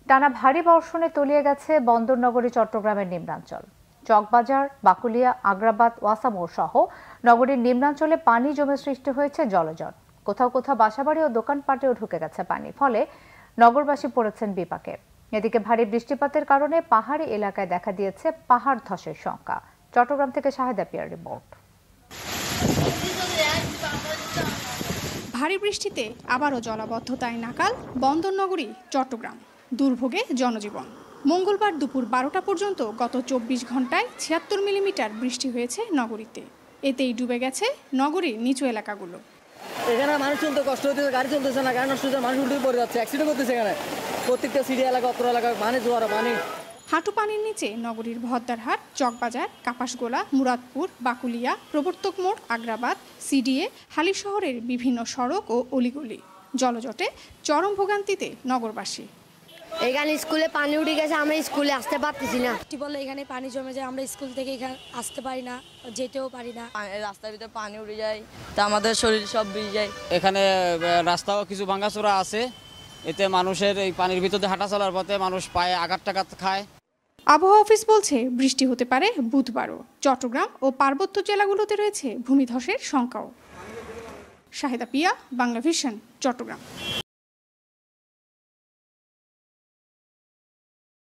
টানা ভারী বর্ষণে তলিয়ে গেছে বন্দরনগরী চট্টগ্রামের নিম্নাঞ্চল। চকবাজার, বাকুলিয়া, আগ্রাবাদ, ওয়াসামোড় সহ নগরীর নিম্নাঞ্চলে পানি জমে সৃষ্টি হয়েছে জলজট। কোথাও কোথাও বাসাবাড়ি ও দোকানপাটেও ঢুকে গেছে পানি, ফলে নগরবাসী পড়েছেন বিপাকে। এদিকে ভারী বৃষ্টিপাতের কারণে পাহাড়ি এলাকায় দেখা দিয়েছে পাহাড় ধসের শঙ্কা। চট্টগ্রাম থেকে শাহেদা পিয়ার রিপোর্ট। ভারী বৃষ্টিতে আবারও জলাবদ্ধতায় নাকাল বন্দরনগরী চট্টগ্রাম। দুর্ভোগে জনজীবন। মঙ্গলবার দুপুর 12টা পর্যন্ত গত 24 ঘন্টায় 76 মিলিমিটার বৃষ্টি হয়েছে নগরীতে। এতেই ডুবে গেছে নগরীর নিচু এলাকাগুলো। এখানে মানুষ চলতে কষ্ট হচ্ছে, গাড়ি চলতেছে না, গাড়ি নষ্ট হচ্ছে, মানুষ উল্টে পড়ে যাচ্ছে, অ্যাক্সিডেন্ট করতেছে। এখানে প্রত্যেকটা সিটি এলাকা, অত্র এলাকা মানে জোয়ার পানি। হাঁটু পানির নিচে নগরীর ভদ্দারহাট, চকবাজার, কাপাসগোলা, মুরাদপুর, বাকুলিয়া, প্রবর্তক মোড়, আগ্রাবাদ, সিডিএ, হালি শহরের বিভিন্ন সড়ক ও অলিগলি। জলজটে চরম ভোগান্তিতে নগরবাসী। এখানে স্কুলে পানি উঠে গেছে, আমরা স্কুলে আসতে পারতেছি না। বললে এখানে পানি জমে যায়, আমরা স্কুল থেকে এখানে আসতে পারি না, যেতেও পারি না। রাস্তার ভিতরে পানি উঠে যায়, তা আমাদের শরীর সব ভিজে যায়। এখানে রাস্তাও কিছু ভাঙাচোরা আছে, এতে মানুষের এই পানির ভিতরে হাঁটা চলার পথে মানুষ পায়ে আঘাত টাঘাত খায়। আবহাওয়া অফিস বলছে বৃষ্টি হতে পারে বুধবারও। চট্টগ্রাম ও পার্বত্য জেলাগুলোতে রয়েছে ভূমিধসের শঙ্কাও। শাহেদা পিয়া, বাংলা ভিশন, চট্টগ্রাম।